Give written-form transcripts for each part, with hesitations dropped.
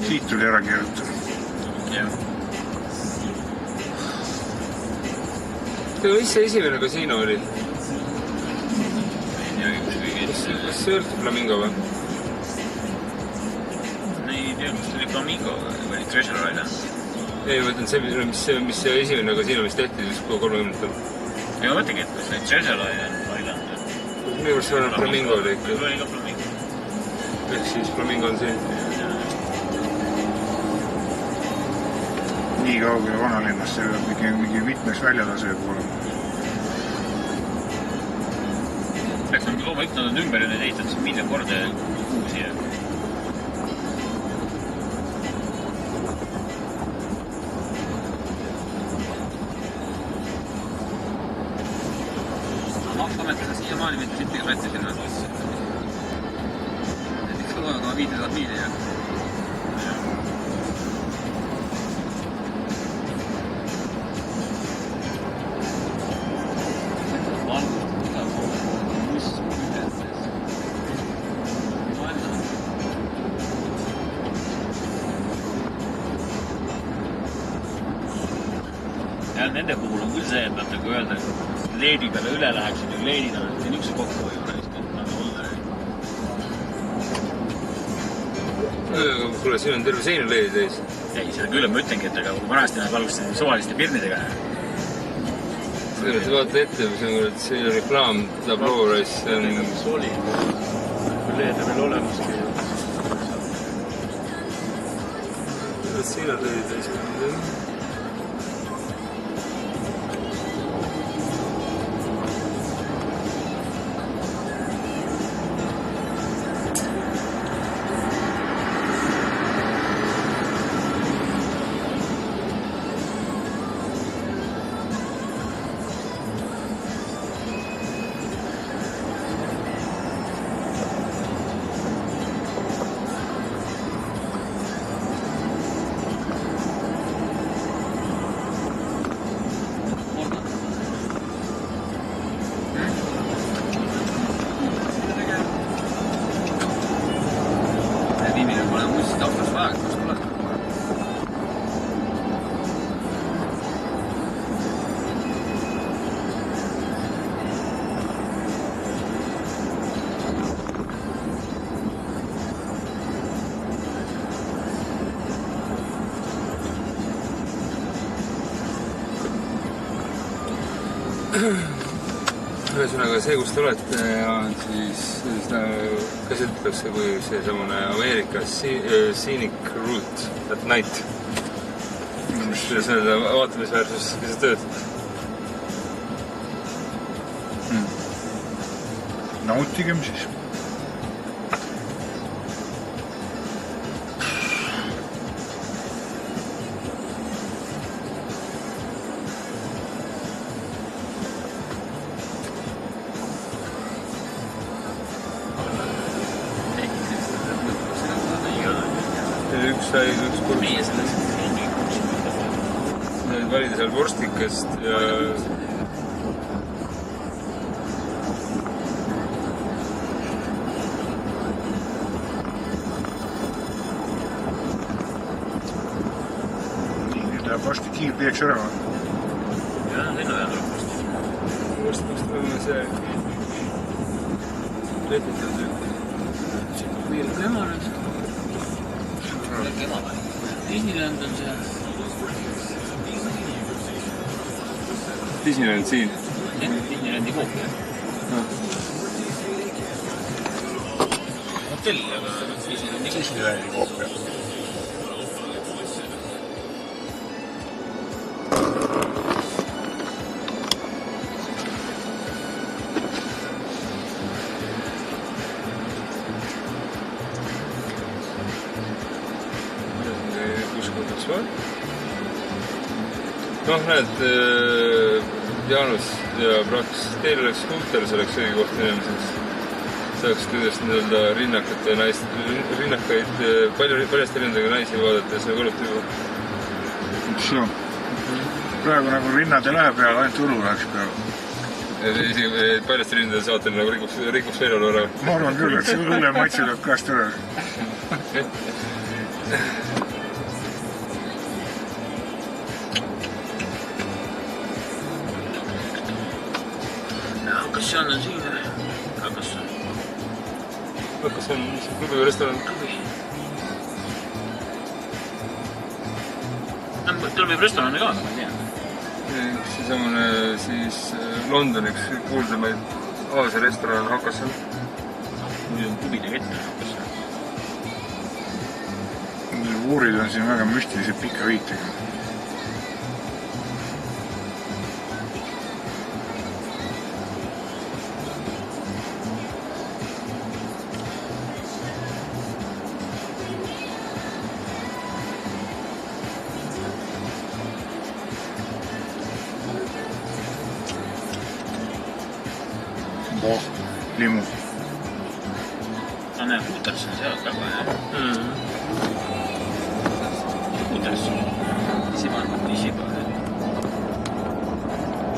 Siit tuli ära kirjutada. Mis see esimene kasiino oli? Kas see öeldi Flamingo või? Ei tea, mis oli Flamingo või Treasure Island? Ei, ma mõtlen see, mis see esimene kasiino, mis tehti 30-ndatel. Ei, ma mõtlengi, et see Treasure Island. Minu arust see on Flamingo oli ikka. Oli ka Flamingo. Ehk siis Flamingo on siin. Nii kaugele vanalinnast, see peab mingi mitmeks väljatase poole. Läks on loomulikult, nad on ümber ja need ehitatud miljon korda uusi. Maksametega siiamaani mitte siit rätsi sinna. Näiteks 500 miili ja... Ja nende puhul on küll see, et nad nagu öelda, et leedi peale üle läheksid ja leedid on niisuguse kokku või nagu olla. Kuule, siin on terve seinu leedi täis. Ei, seda küll ma ütlengi, et aga vanasti nad valgustasid suvaliste pirnidega. Sa vaata ette, see on reklaam, tabloo raiss. Mis oli? Leede veel olemaski. Siin on leedi täis. Ühesõnaga see, kus te olete, on siis seda käsitletakse kui see samune Ameerika Scenic Route at Night. Seda vaatamisväärsus, kui sa töötad. Nautigem siis. Üks kord meie sellest valida seal vorstikest ja Nüüd läheb vasti kiirteeks ära. Jah, lennuja tuleb vasti. Vorstikest on see lepitatud. Meil on tema nüüd. Disneyland on see. Disneyland siin? Disneylandi koopia. Hotell, aga Disneylandi koopia. Noh, näed, Jaanus ja Praks, teil oleks skuuter, see oleks õige koht inimeseks. Saaks kuidas nii-öelda rinnakaid, paljast rinnaga naisi vaadates nagu olete juba. Šo? Praegu nagu rinnad ei lähe peale, ainult ulu läheks peale. Isegi paljast rinnade saatel nagu rikuks veelolu ära. Ma arvan küll, et see õlle matsi tuleb käest ära. Kas see on siin? Kas see on? Kas see on klubi või restoran? Klubi. Tal võib restorani ka, ma ei tea. Seesamune siis London üks kuuldamaid Aasia restoran Hakkassal. Nüüd on klubide kette Hakkassal. Uurid on siin väga müstilised pika viitega. Limu. Näe, Hooters on seal taga, jah? Hooters. Isipa.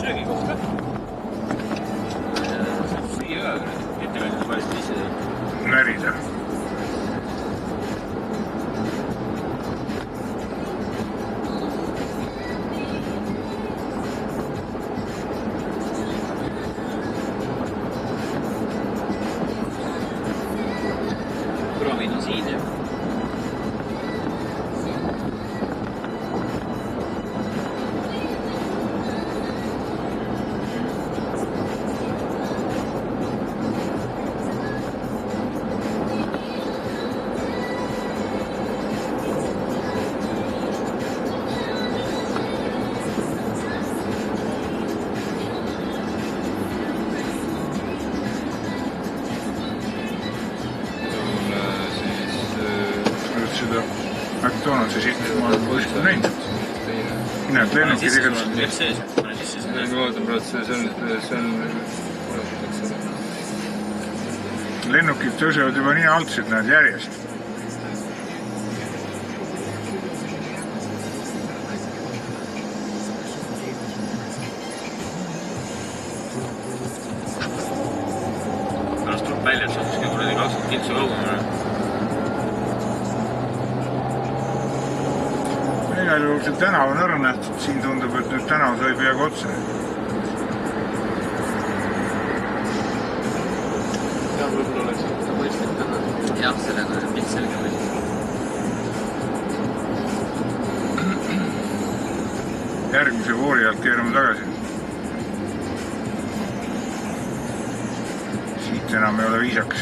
Söögikoht ka. Süüa ka, ettekandjad valesti ise. Närida. Kraavid on siin, jah. McDonaldsi siit, ma olen kuskil näinud. Näed, lennukid igatselt. Ma vaatan praegu, see on... Lennukid tõusevad juba nii altsid, näed järjest. Pärast tuleb välja, et see on kuskil kuradi 20 kiltsu kaugumine. Igal juhul see tänav on ära nähtud, siin tundub, et nüüd tänav sai peaaegu otsa. Ja, võib-olla oleks ka mõistlik täna. Jah, sellega on pilt selge mõistlik. Järgmise voori alt keerame tagasi. Siit enam ei ole viisaks.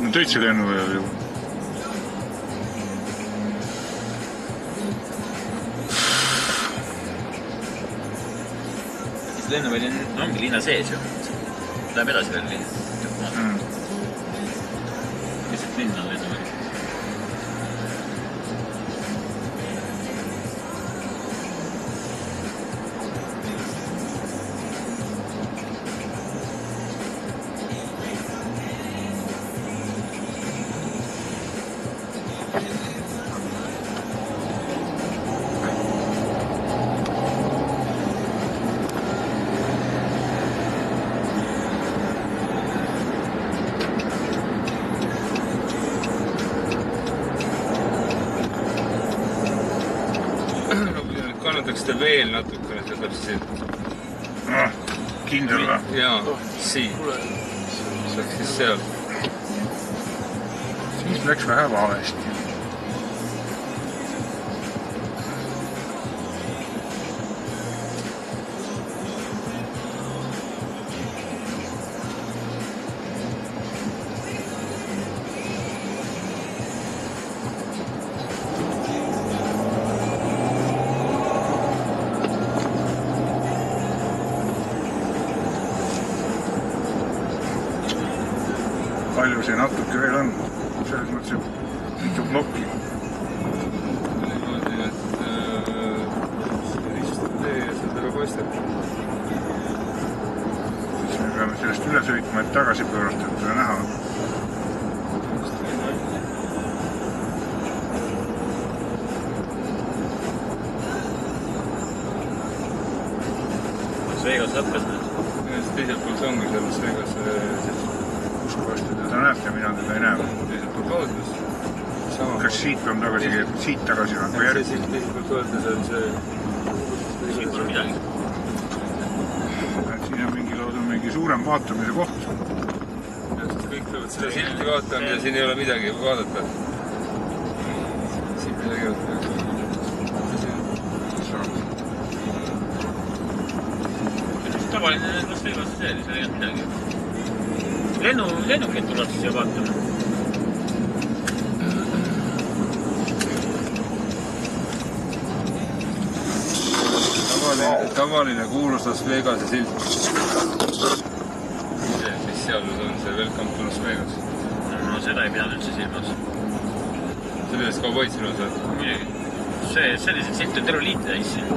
No täitsa lennuväel ju. Lennuväli ongi linna sees ju. Läheb edasi veel linn. Lihtsalt linn on lennuväli. Kannataks ta veel natukene, see läheb siit. Kindel või? Jaa, siit. See oleks siis seal. Siis läks vähe valesti. Palju see natuke veel on, selles mõttes, et mitu plokki. Niimoodi, et ristab tee ja seda väga paistab. Siis me peame sellest üle sõitma, et tagasi pöörata, et seda näha. Vegas lõppes nüüd. Teiselt poolt ongi seal Las Vegas Kuskohast teda näete, mina teda ei näe. teiselt poolt vaadates. Kas siit peame tagasi, siit tagasi või järgi? Teiselt poolt vaadates on see... Siin pole midagi. Siin on mingi suurem vaatamise koht. Kõik peavad seda silti vaatama ja siin ei ole midagi vaadata. Siit midagi vaadata. Tavaline Las Vegas seeri, seal ei olnud midagi. Lennukit tuleb siis ja vaatame. Tavaline kuulus Las Vegase silt. Mis seadus on see Welcome to Las Vegas? No seda ei pidanud üldse silmas. Sellest kauboid sinus või? Muidugi. Sellised silt on terve liit täis siin.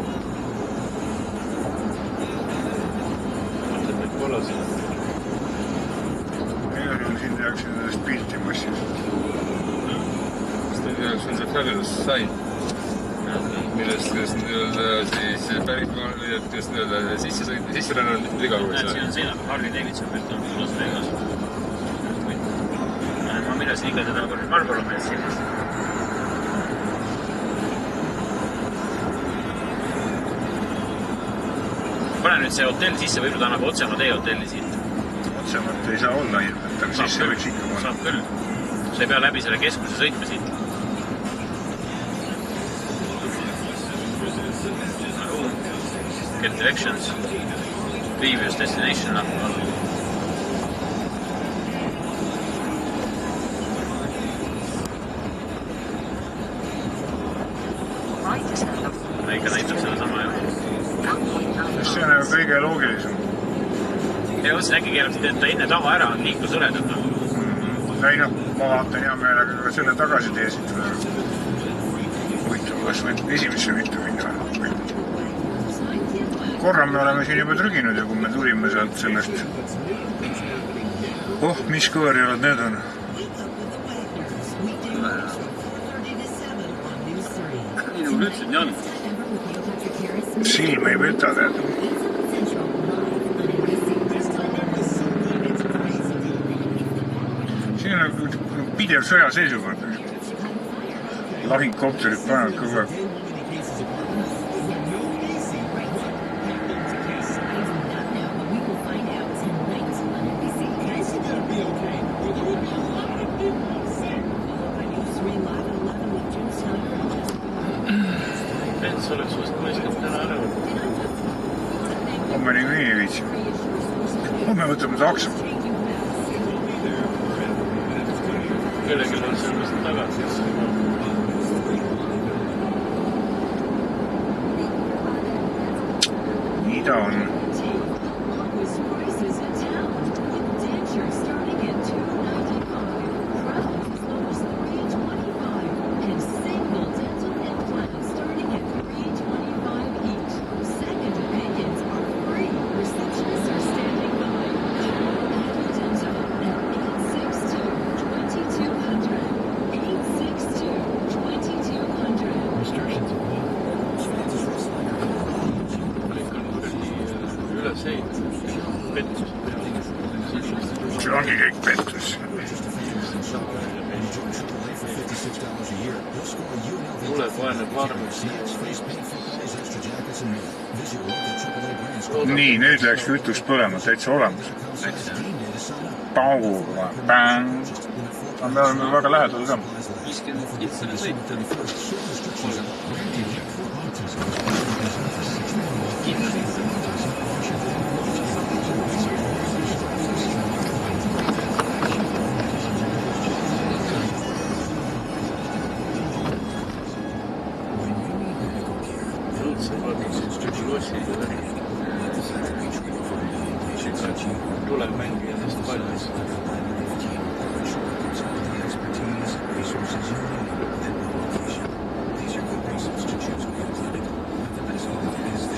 Siin tehakse nendest pilti massiliselt. Selle jaoks on see Fabulous Sign, millest sisseränne on mitte iga kuud. Siin on seinab Harley Davidson Welcome to Las Vegas. Ma millasin iga seda Marlboro mees silmas. Pane nüüd see hotell sisse, võib-olla annab otsema tee hotelli siit. Otsemat ei saa olla ilmselt, aga sisse võiks ikka panna. Saab küll. Sa ei pea läbi selle keskuse sõitma siit. Get directions. Previous destination nahku all. Ikka näitab selle sama jah. See on ju kõige loogilisem. Ja mõtlesin äkki keerata enne tava ära, on liiklusõledad. Ei noh, ma vaatan hea meelega ka selle tagasi teesid. Huvitav, kas võib esimesse mitte minna. Korra me oleme siin juba trüginud ja kui me tulime sealt sellest... mis kõõrialad need on? Nii nagu ütlesid, nii on. Silm ei võta tead. Siin on pidev sõjaseisukord. Lahingkopterid panevad kogu aeg. Pents oleks vast mõistlik täna ära võtta. Homme niikuinii ei viitsi. Homme võtame takso. Kellelgi on sellest tagasi. Nii ta on. See ongi kõik pettus. Tuleb vaene varmus. Nii, nüüd läks kütus põlema, täitsa olemas. Pauga, bäng. Me oleme väga lähedal ka. 50 kitsane sõita. Tuleb mängija sest pallis.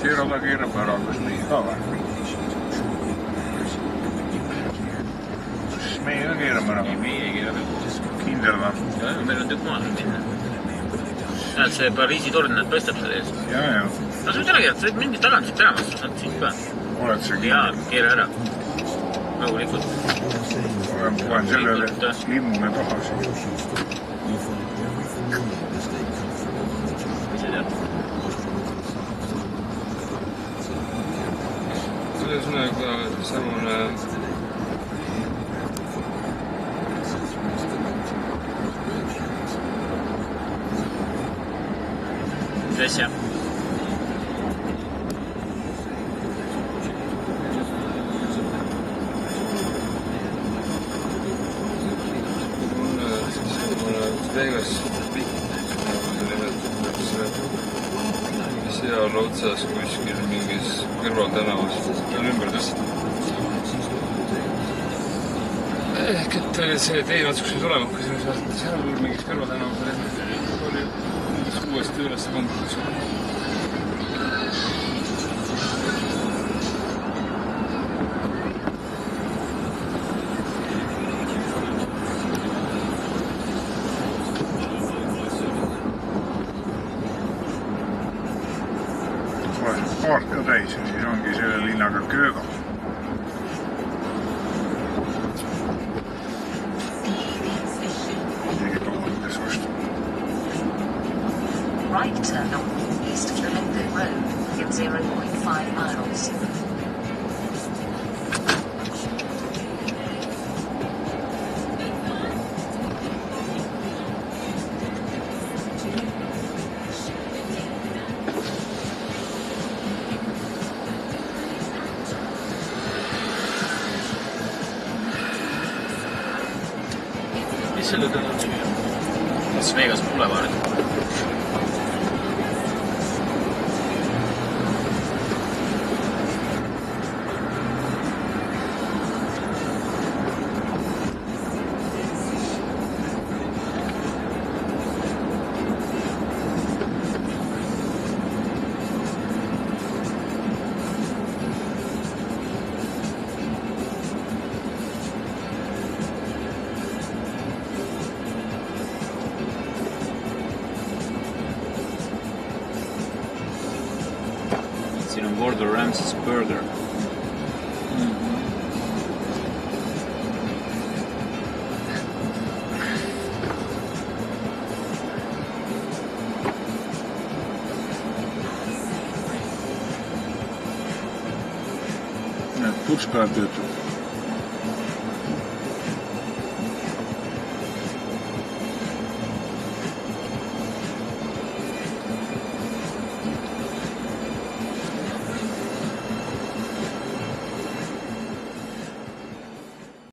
Siirada keerab ära, kas nii ka või? Kas meie ka keerame ära? Ei, meie ei keera veel. Kindel või? Ja, meil on tükk maad minna. Näed, see Pariisi torn, näed, paistab selle ees. Ja. No sa võid ära keerata, sa võid mingi tagant siit ära, ma saad siit ka. oled sa jaa, kindel? keera ära. Rahulikult. Panen sellele limune taha siin. Mis sa tead? Ühesõnaga samune Mis asja? Vegas seal otsas kuskil mingis kõrvaltänavas on ümber tõstetud. Ehk et see tee otsus ei tulema, kui seal mingis kõrvaltänavas oli uuesti üles pandud. Kaart ka täis ja siis ongi selle linnaga kööga. Isegi toomades vastu. Right turn on East Flamingo Road in 0.5 miles. Mis selle täna nimi on? Las Vegas Boulevard. Siin on Gordon Ramsay's Burger. Need putskajad töötab.